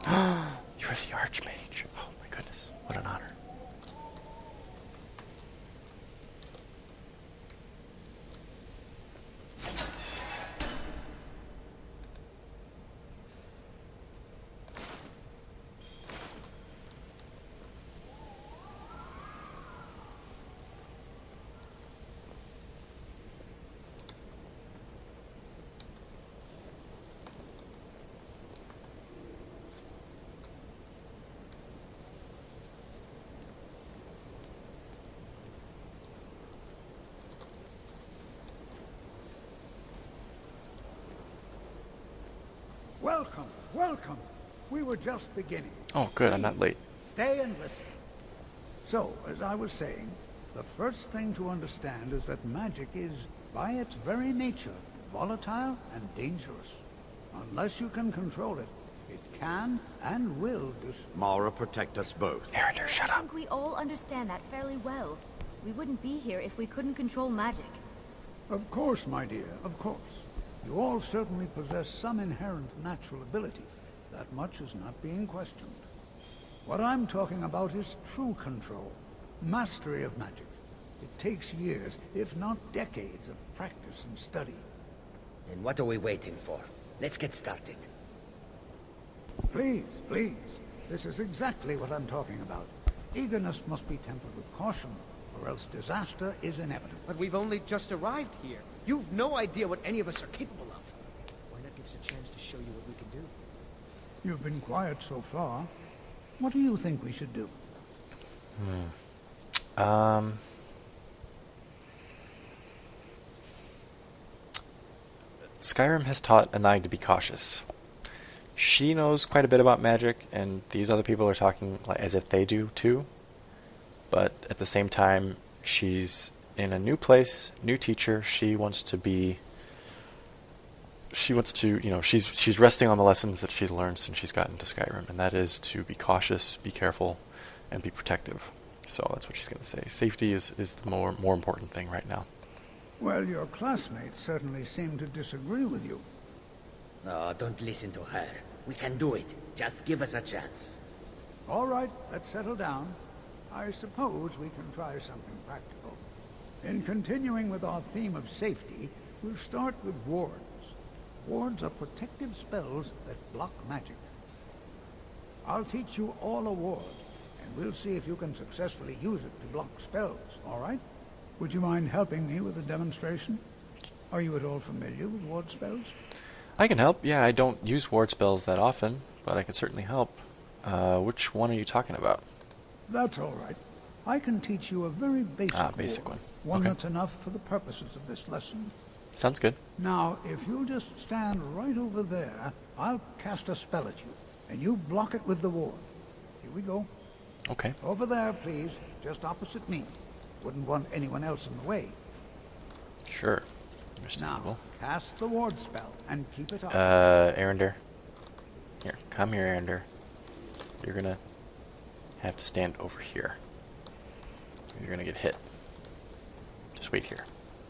You're the Archmage. Oh my goodness, what an honor. Welcome, welcome. We were just beginning. Oh, good, I'm not late. Stay and listen. So, as I was saying, the first thing to understand is that magic is, by its very nature, volatile and dangerous. Unless you can control it, it can and will Mara, protect us both. Erinder, shut I up. think we all understand that fairly well. We wouldn't be here if we couldn't control magic. Of course, my dear, of course. You all certainly possess some inherent natural ability. That much is not being questioned. What I'm talking about is true control, mastery of magic. It takes years, if not decades, of practice and study. Then what are we waiting for? Let's get started. Please, please. This is exactly what I'm talking about. Eagerness must be tempered with caution, or else disaster is inevitable. But we've only just arrived here. You've no idea what any of us are capable of. Why not give us a chance to show you what we can do? You've been quiet so far. What do you think we should do? Skyrim has taught Anag to be cautious. She knows quite a bit about magic, and these other people are talking like as if they do too. But at the same time, she's in a new place, new teacher. She wants to, you know, she's resting on the lessons that she's learned since she's gotten to Skyrim, and that is to be cautious, be careful, and be protective. So that's what she's going to say. Safety is the more important thing right now. Well, your classmates certainly seem to disagree with you. Oh, don't listen to her. We can do it. Just give us a chance. All right, let's settle down. I suppose we can try something practical. In continuing with our theme of safety, we'll start with wards. Wards are protective spells that block magic. I'll teach you all a ward, and we'll see if you can successfully use it to block spells, all right? Would you mind helping me with a demonstration? Are you at all familiar with ward spells? I can help. Yeah, I don't use ward spells that often, but I can certainly help. Which one are you talking about? That's all right. I can teach you a very basic one. One Okay. that's enough for the purposes of this lesson. Sounds good. Now, if you'll just stand right over there, I'll cast a spell at you, and you block it with the ward. Here we go. Okay. Over there, please, just opposite me. Wouldn't want anyone else in the way. Sure. Now, Understandable. cast the ward spell and keep it up. Erinder. Here, come here, Erinder. You're gonna have to stand over here. You're gonna get hit. Just wait here.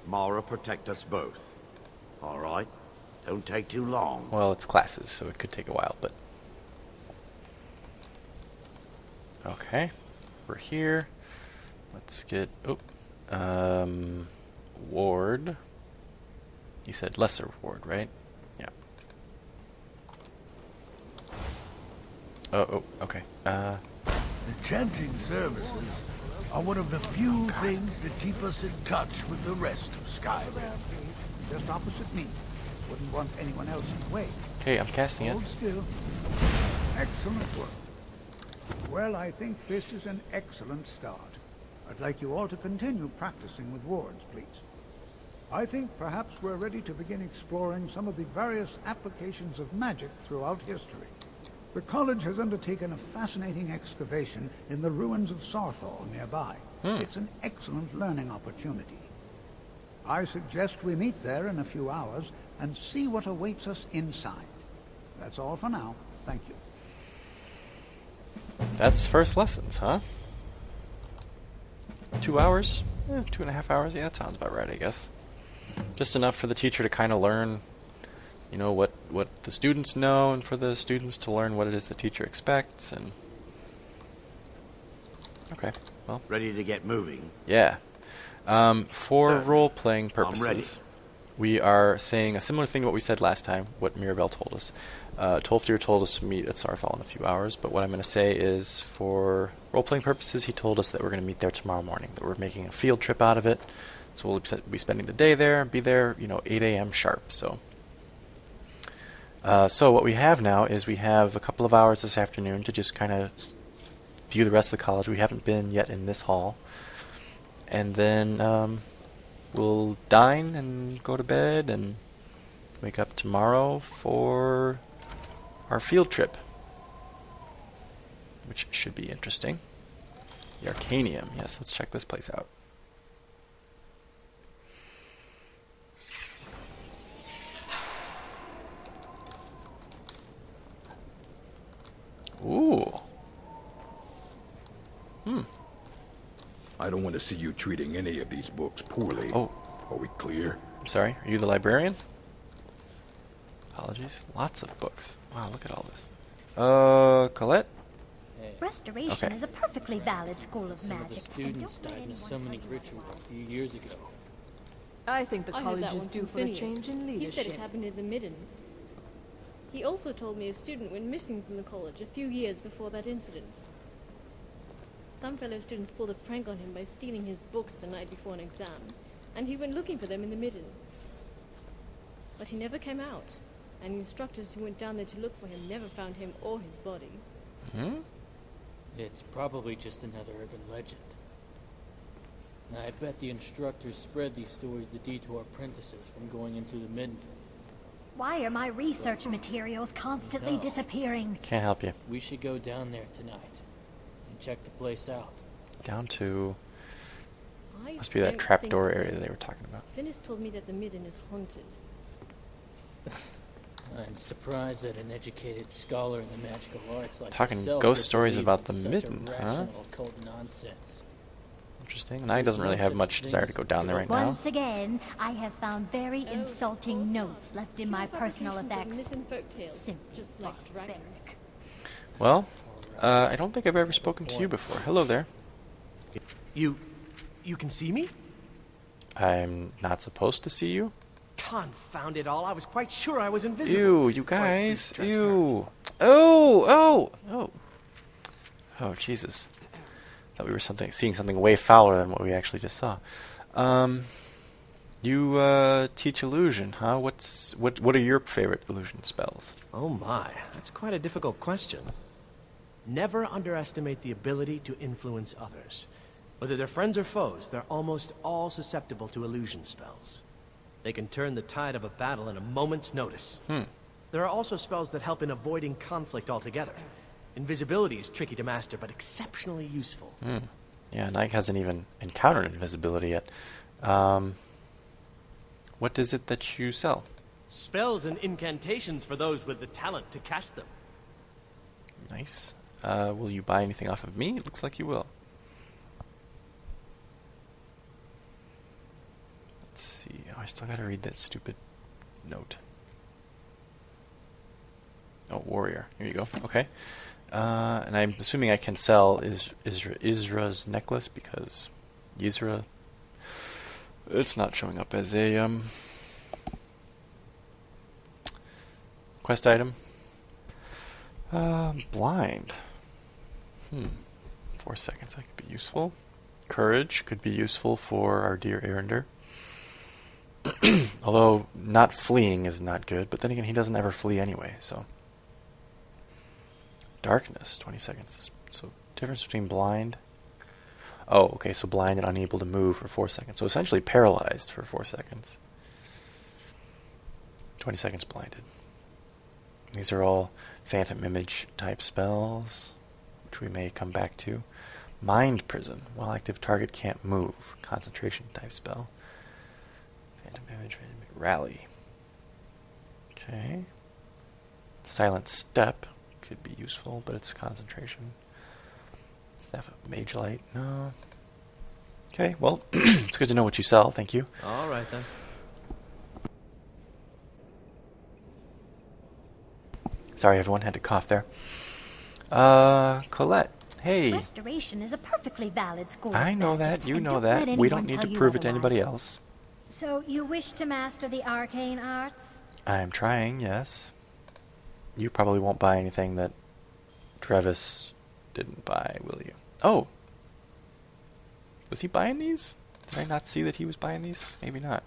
Mara, protect us both. All right? Don't take too long. Well, it's classes, so it could take a while, but... Okay. We're here. Let's get... ward. He said lesser ward, right? Yeah. Oh, okay. The chanting services are one of the few things that keep us in touch with the rest of Skyrim. Just opposite me. Wouldn't want anyone else in the way. Okay, I'm casting it. Hold still. Excellent work. Well, I think this is an excellent start. I'd like you all to continue practicing with wards, please. I think perhaps we're ready to begin exploring some of the various applications of magic throughout history. The college has undertaken a fascinating excavation in the ruins of Sarthal nearby. It's an excellent learning opportunity. I suggest we meet there in a few hours and see what awaits us inside. That's all for now. Thank you. That's first lessons, huh? 2 hours? 2.5 hours? Yeah, that sounds about right, I guess. Just enough for the teacher to kind of learn you know, what the students know, and for the students to learn what it is the teacher expects. And okay, well, Ready to get moving? yeah. For Certainly. role-playing I'm purposes, ready. we are saying a similar thing to what we said last time, what Mirabelle told us. Tolfdir told us to meet at Starfall in a few hours, but what I'm going to say is, for role-playing purposes, he told us that we're going to meet there tomorrow morning, that we're making a field trip out of it. So we'll be spending the day there, be there, 8 a.m. sharp. So what we have now is we have a couple of hours this afternoon to just kind of view the rest of the college. We haven't been yet in this hall. And then we'll dine and go to bed and wake up tomorrow for our field trip, which should be interesting. The Arcanium. Yes, let's check this place out. Ooh. I don't want to see you treating any of these books poorly. Oh. Are we clear? I'm sorry, are you the librarian? Apologies. Lots of books. Wow, look at all this. Colette? Restoration Okay. is a perfectly valid school of Some of the magic. students and don't died in a let anyone summoning tell you ritual otherwise. a few years ago. I think the I heard college that is one due from for a Phineas. change in He leadership. said it happened in the Midden. He also told me a student went missing from the college a few years before that incident. Some fellow students pulled a prank on him by stealing his books the night before an exam, and he went looking for them in the Midden. But he never came out, and the instructors who went down there to look for him never found him or his body. Hmm? It's probably just another urban legend. I bet the instructors spread these stories to detour apprentices from going into the Midden. Why are my research materials constantly No. disappearing? Can't help you. We should go down there tonight and check the place out. Down to... I Must be that don't trapdoor think so. area they were talking about. Phineas told me that the Midden is haunted. I'm surprised that an educated scholar in the magical arts like Talking yourself ghost would stories believe about in the such Midden, huh? irrational occult nonsense. Interesting. And I doesn't really have much desire to go down there right now. Once again, I have found very Oh, insulting of course notes not. left in my Pure personal fabrications of effects. myth and folktales, Simply just like dragons. barbaric. Well, I don't think I've ever spoken to you before. Hello there. You can see me? I'm not supposed to see you? Confound it all, I was quite sure I was invisible. Ew, you Quite guys. transparent. Ew. Oh. Oh, Jesus. Thought we were seeing something way fouler than what we actually just saw. You teach illusion, huh? What are your favorite illusion spells? Oh my, that's quite a difficult question. Never underestimate the ability to influence others. Whether they're friends or foes, they're almost all susceptible to illusion spells. They can turn the tide of a battle in a moment's notice. There are also spells that help in avoiding conflict altogether. Invisibility is tricky to master, but exceptionally useful. Yeah, Nike hasn't even encountered invisibility yet. What is it that you sell? Spells and incantations for those with the talent to cast them. Nice. Will you buy anything off of me? It looks like you will. Let's see. Oh, I still gotta read that stupid note. Oh, warrior. Here you go. Okay. And I'm assuming I can sell Izra's necklace because Yzra, it's not showing up as a quest item. Blind. 4 seconds, that could be useful. Courage could be useful for our dear Erender. Although not fleeing is not good, but then again he doesn't ever flee anyway, so. Darkness, 20 seconds. So difference between blind. Oh, okay, so blind and unable to move for 4 seconds. So essentially paralyzed for 4 seconds. 20 seconds blinded. These are all phantom image type spells, which we may come back to. Mind prison. While active, target can't move. Concentration type spell. Phantom image, rally. Okay. Silent step could be useful, but it's concentration. Staff of Mage Light. No. Okay, well, it's good to know what you sell. Thank you. All right, then. Sorry, everyone had to cough there. Colette, hey. Restoration is a perfectly valid school. I know that. You know that. We don't need to prove it to anybody else. So you wish to master the arcane arts? I'm trying, yes. You probably won't buy anything that Travis didn't buy, will you? Oh! Was he buying these? Did I not see that he was buying these? Maybe not.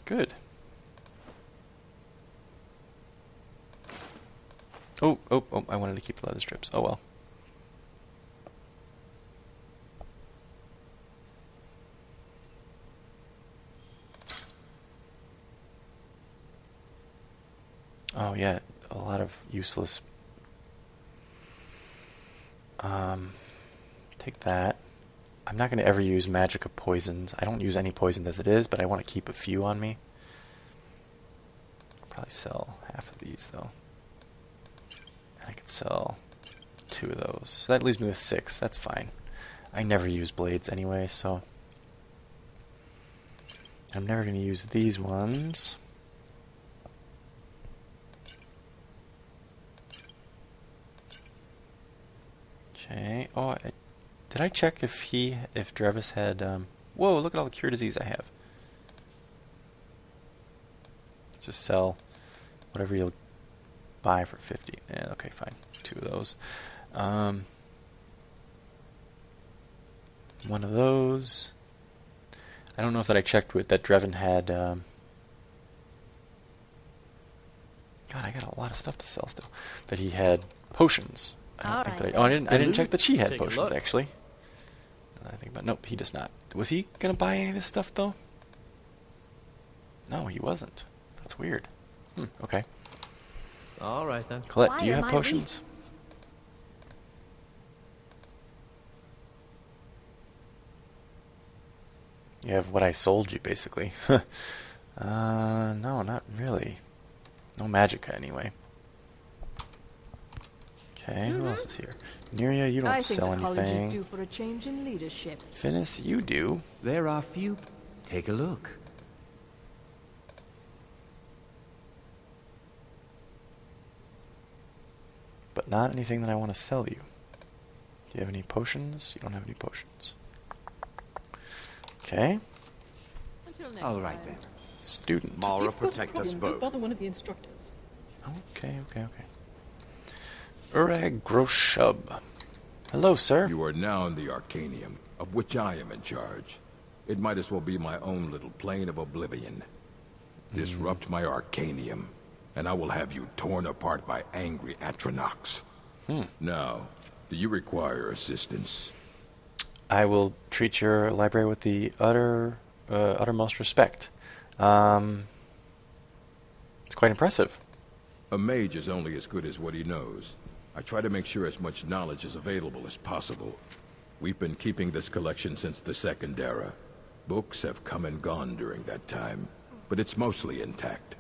Good. Oh, I wanted to keep the leather strips. Oh well. Oh yeah, a lot of useless. Take that. I'm not going to ever use magic of poisons. I don't use any poisons as it is, but I want to keep a few on me. I'll probably sell half of these though. I could sell 2 of those. So that leaves me with 6. That's fine. I never use blades anyway, so I'm never going to use these ones. Okay. Oh, did I check if Drevis had, whoa, look at all the cure disease I have. Just sell whatever you'll buy for 50. Yeah, okay, fine. 2 of those. One of those. I don't know if that I checked with that Drevin had, God, I got a lot of stuff to sell still. That he had potions. I don't think that I didn't check that she had potions, actually. I think about, nope, he does not. Was he gonna buy any of this stuff though? No, he wasn't. That's weird. Okay. All right then. Colette, do you have potions? You have what I sold you, basically. No, not really. No magicka, anyway. Okay, who else is here? Neria, you don't sell anything. I think the college is due for a change in leadership. Finis, you do. There are few. Take a look. But not anything that I want to sell you. Do you have any potions? You don't have any potions. Okay. All right then. Student. Mara, protect us both. Bother one of the instructors. Okay. Urag Groshub. Hello, sir. You are now in the Arcanium, of which I am in charge. It might as well be my own little plane of oblivion. Disrupt my Arcanium, and I will have you torn apart by angry Atronachs. Now, do you require assistance? I will treat your library with the uttermost respect. It's quite impressive. A mage is only as good as what he knows. I try to make sure as much knowledge is available as possible. We've been keeping this collection since the Second Era. Books have come and gone during that time, but it's mostly intact.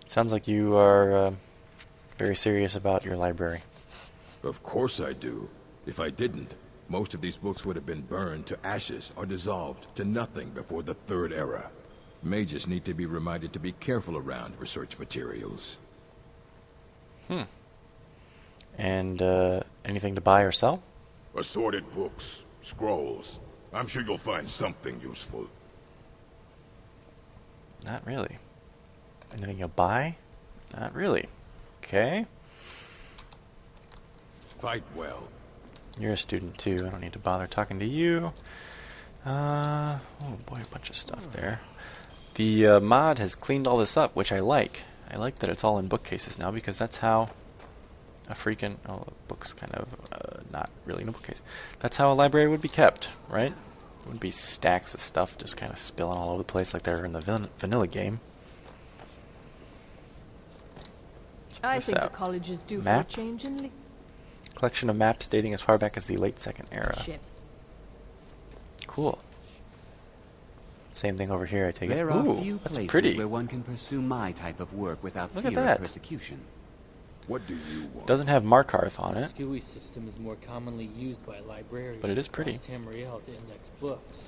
Sounds like you are very serious about your library. Of course I do. If I didn't, most of these books would have been burned to ashes or dissolved to nothing before the Third Era. Mages need to be reminded to be careful around research materials. And anything to buy or sell? Assorted books, scrolls. I'm sure you'll find something useful. Not really. Anything you'll buy? Not really. Okay. Fight well. You're a student too. I don't need to bother talking to you. Oh boy, a bunch of stuff there. The mod has cleaned all this up, which I like. I like that it's all in bookcases now, because that's how a freaking... Oh, the book's kind of not really in a bookcase. That's how a library would be kept, right? It wouldn't be stacks of stuff just kind of spilling all over the place like they're in the vanilla game. I think the college is due for a change in... Collection of maps dating as far back as the late Second Era. Cool. Same thing over here, I take it. There are few that's places pretty. where one can pursue my type of work without Look fear at that. of persecution. What do you want? Doesn't have Markarth on The it. SKUI system is more commonly used by librarians But it is pretty. across Tamriel to index books.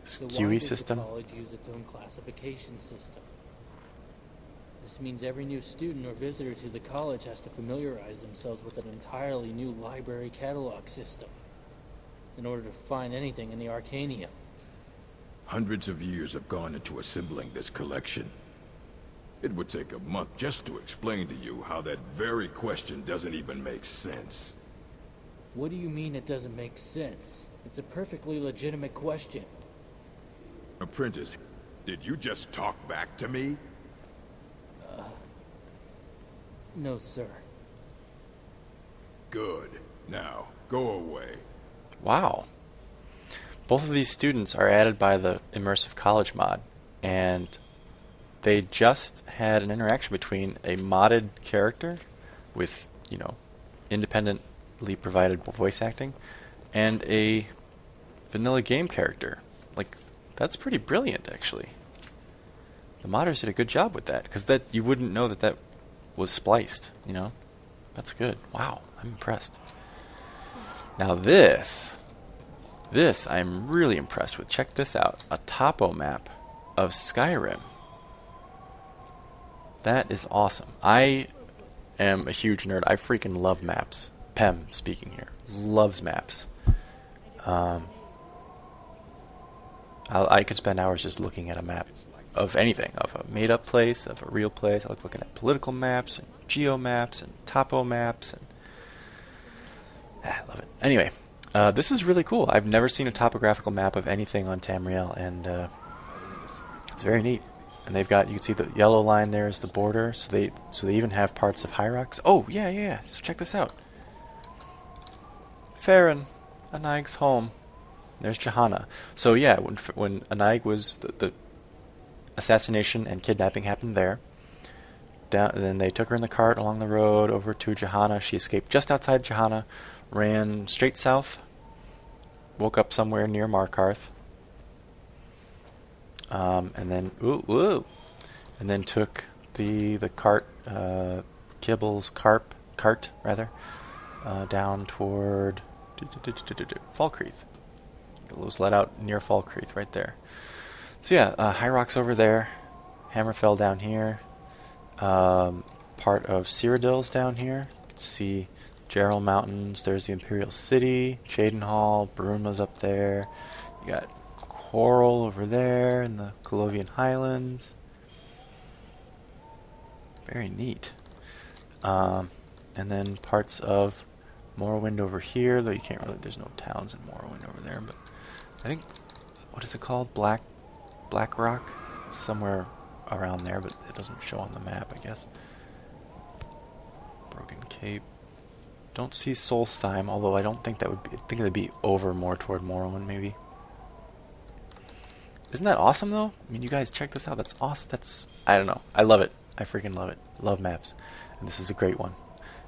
So why SKUI does system. the college use its own classification system? This means every new student or visitor to the college has to familiarize themselves with an entirely new library catalog system in order to find anything in the Arcanium. Hundreds of years have gone into assembling this collection. It would take a month just to explain to you how that very question doesn't even make sense. What do you mean it doesn't make sense? It's a perfectly legitimate question. Apprentice, did you just talk back to me? No, sir. Good. Now, go away. Wow. Both of these students are added by the Immersive College mod, and they just had an interaction between a modded character with, you know, independently provided voice acting and a vanilla game character. Like, that's pretty brilliant, actually. The modders did a good job with that, because that you wouldn't know that that was spliced, you know? That's good. Wow, I'm impressed. Now this I'm really impressed with. Check this out. A topo map of Skyrim. That is awesome. I am a huge nerd. I freaking love maps. Pem speaking here. Loves maps. I could spend hours just looking at a map of anything, of a made-up place, of a real place. I like looking at political maps, and geo maps, and topo maps, and I love it. Anyway, this is really cool. I've never seen a topographical map of anything on Tamriel, and it's very neat. And they've got, you can see the yellow line there is the border, so they even have parts of Hyrox. Oh, yeah. So check this out. Farron, Anaig's home. There's Johanna. So yeah, when Anaig was the assassination and kidnapping happened there. Then they took her in the cart along the road over to Johanna. She escaped just outside Johanna, ran straight south, woke up somewhere near Markarth, and then and then took the cart, Kibble's cart rather, down toward Falkreath. It was let out near Falkreath right there. So yeah, Hyrox over there, Hammerfell down here, part of Cyrodiil's down here. See Gerald Mountains, there's the Imperial City, Cheydinhal, Bruma's up there. You got Coral over there in the Colovian Highlands. Very neat. And then parts of Morrowind over here, though you can't really, there's no towns in Morrowind over there, but I think, what is it called? Black Rock? Somewhere around there, but it doesn't show on the map, I guess. Broken Cape. Don't see Solstheim, although I don't think that would be, I think it would be over more toward Morrowind, maybe. Isn't that awesome, though? I mean, you guys check this out. That's awesome. I don't know. I love it. I freaking love it. Love maps. And this is a great one.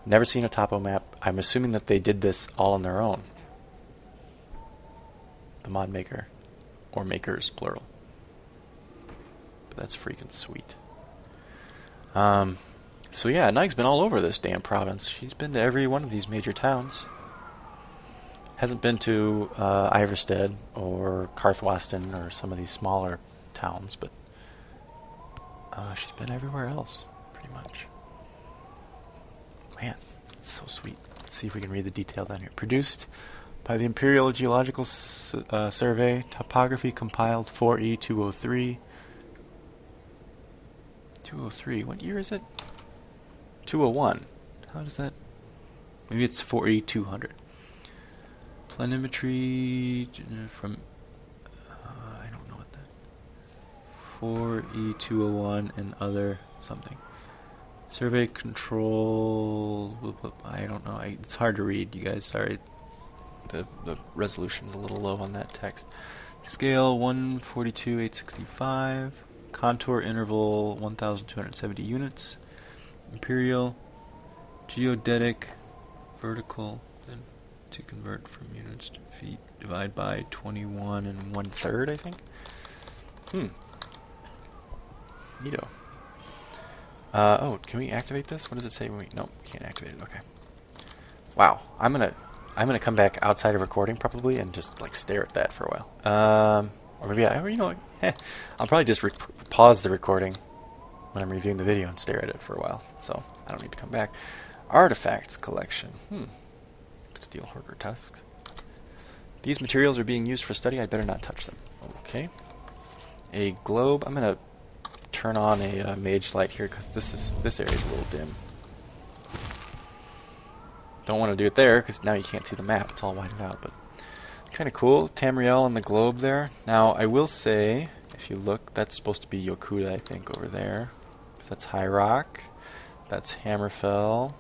Never seen a topo map. I'm assuming that they did this all on their own. The mod maker. Or makers, plural. But that's freaking sweet. So yeah, Nike's been all over this damn province. She's been to every one of these major towns. Hasn't been to Iverstead or Karthwasten or some of these smaller towns, but she's been everywhere else, pretty much. Man, it's so sweet. Let's see if we can read the detail down here. Produced by the Imperial Geological Survey, topography compiled 4E203. 203, what year is it? 201. How does that... Maybe it's 4E200. Planimetry from... I don't know what that... 4E201 and other something. Survey control... I don't know. It's hard to read, you guys. Sorry. The resolution's a little low on that text. Scale 142/865. Contour interval 1,270 units. Imperial. Geodetic. Vertical. Then to convert from units to feet. Divide by 21 1/3, I think. Neato. Oh, can we activate this? What does it say when we... Nope, we can't activate it. Okay. Wow. I'm gonna come back outside of recording probably and just like stare at that for a while. Or maybe you know what? I'll probably just pause the recording when I'm reviewing the video and stare at it for a while. So I don't need to come back. Artifacts collection. Steel Horker tusks. These materials are being used for study. I'd better not touch them. Okay. A globe. I'm gonna turn on a mage light here because this area is a little dim. Don't want to do it there because now you can't see the map. It's all whited out, but kind of cool. Tamriel and the globe there. Now I will say, if you look, that's supposed to be Yokuda, I think, over there. So that's High Rock. That's Hammerfell.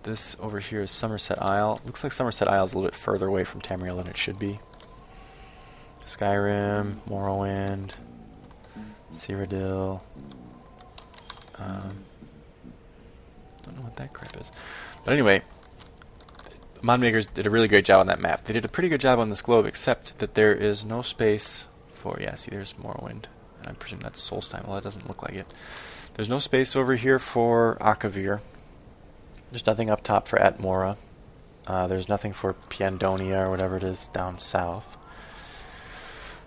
This over here is Somerset Isle. Looks like Somerset Isle is a little bit further away from Tamriel than it should be. Skyrim, Morrowind, Cyrodiil. Don't know what that crap is. But anyway, mod makers did a really great job on that map. They did a pretty good job on this globe, except that there is no space for... Yeah, see, there's Morrowind. I presume that's Solstheim. Well, that doesn't look like it. There's no space over here for Akavir. There's nothing up top for Atmora. There's nothing for Piandonia or whatever it is down south.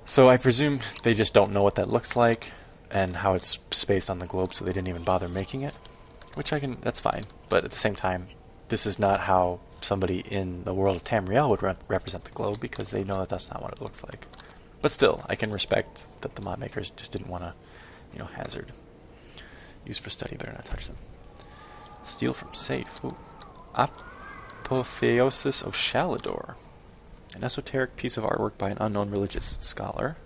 So I presume they just don't know what that looks like and how it's spaced on the globe, so they didn't even bother making it. Which that's fine. But at the same time, this is not how somebody in the world of Tamriel would represent the globe, because they know that that's not what it looks like. But still, I can respect that the mod makers just didn't want to, hazard. Used for study, better not touch them. Steal from safe. Ooh. Apotheosis of Shalador. An esoteric piece of artwork by an unknown religious scholar.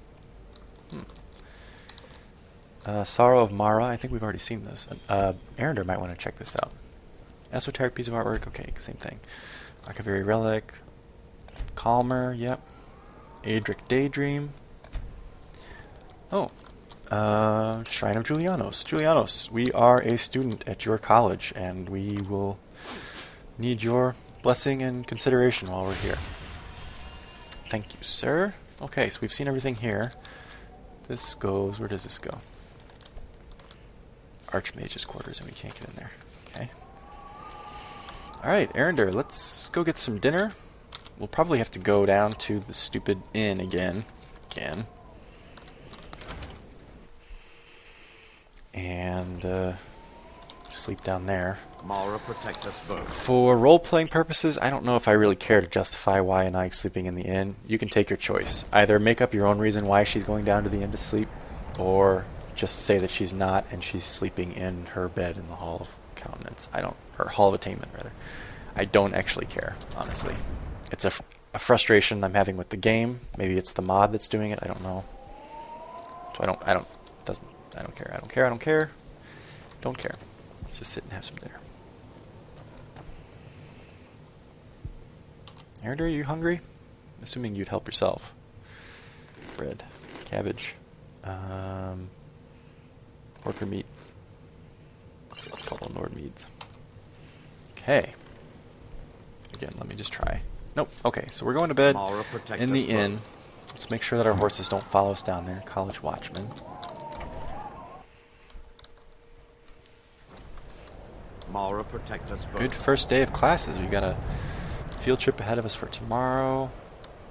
Sorrow of Mara. I think we've already seen this. Arender might want to check this out. Esoteric piece of artwork. Okay, same thing. Akaviri Relic. Calmer. Yep. Adric Daydream. Oh. Shrine of Julianos. Julianos, we are a student at your college, and we will need your blessing and consideration while we're here. Thank you, sir. Okay, so we've seen everything here. This goes... Where does this go? Archmage's quarters, and we can't get in there. Okay. Alright, Arender, let's go get some dinner. We'll probably have to go down to the stupid inn again. And sleep down there. Mara, protect us both. For role-playing purposes, I don't know if I really care to justify why Anaig sleeping in the inn. You can take your choice. Either make up your own reason why she's going down to the inn to sleep, or just say that she's not and she's sleeping in her bed in the Hall of Countenance. Or Hall of Attainment, rather. I don't actually care, honestly. It's a frustration I'm having with the game. Maybe it's the mod that's doing it. I don't know. So I don't care. Don't care. Let's just sit and have some dinner. Arender, are you hungry? I'm assuming you'd help yourself. Bread. Cabbage. Worker meat. Couple Nord meats. Okay. Again, let me just try. Nope. Okay, so we're going to bed in the inn. Let's make sure that our horses don't follow us down there. College watchman. Mara, protect us both. Good first day of classes. We got a field trip ahead of us for tomorrow.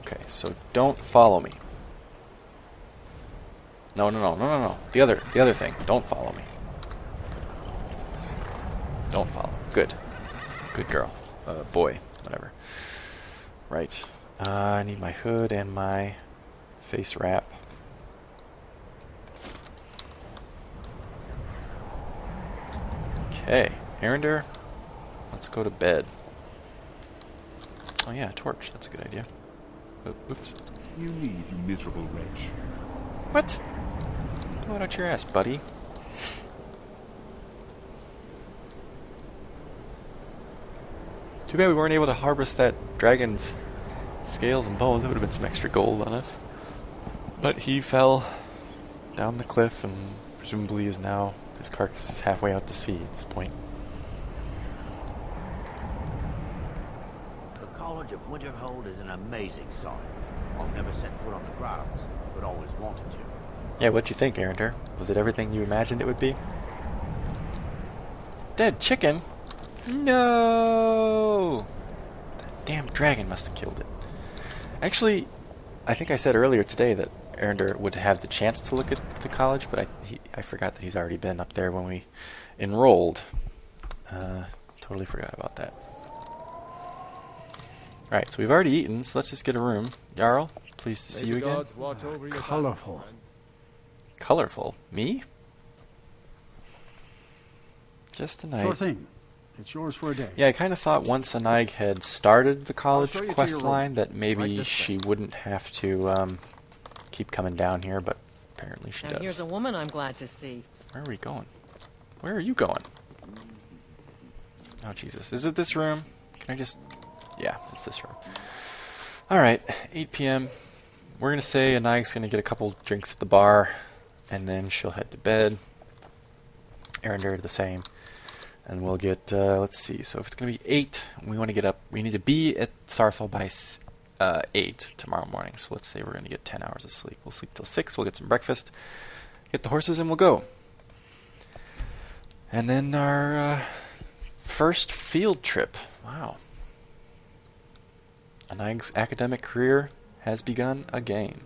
Okay, so don't follow me. No. The other thing. Don't follow me. Don't follow. Good girl. Boy. Whatever. Right. I need my hood and my face wrap. Okay. Arender, let's go to bed. Oh yeah, torch. That's a good idea. Oops. You leave, you miserable wretch. What? Blow it out your ass, buddy. Too bad we weren't able to harvest that dragon's scales and bones. That would have been some extra gold on us. But he fell down the cliff and presumably is now... His carcass is halfway out to sea at this point. The College of Winterhold is an amazing sight. I've never set foot on the grounds, but always wanted to. Yeah, what'd you think, Arender? Was it everything you imagined it would be? dead chicken? No! That damn dragon must have killed it. Actually, I think I said earlier today that Erender would have the chance to look at the college, but I forgot that he's already been up there when we enrolled. Totally forgot about that. Alright, so we've already eaten, so let's just get a room. Jarl, pleased to see you again. Colorful. Colorful? Me? Just a night. Sure thing. It's yours for a day. Yeah, I kind of thought once Anaig had started the college show you to quest your room. line that maybe Right this she way. wouldn't have to keep coming down here, but apparently she Now does. here's a woman I'm glad to see. Where are we going? Where are you going? Oh, Jesus. Is it this room? Can I just... Yeah, it's this room. Alright, 8 p.m. We're going to say Anaig's going to get a couple drinks at the bar, and then she'll head to bed. Erender the same. And we'll get, let's see, so if it's going to be 8, we want to get up, we need to be at Sarthal by 8 tomorrow morning. So let's say we're going to get 10 hours of sleep. We'll sleep till 6, we'll get some breakfast, get the horses, and we'll go. And then our first field trip. Wow. Anaig's academic career has begun again.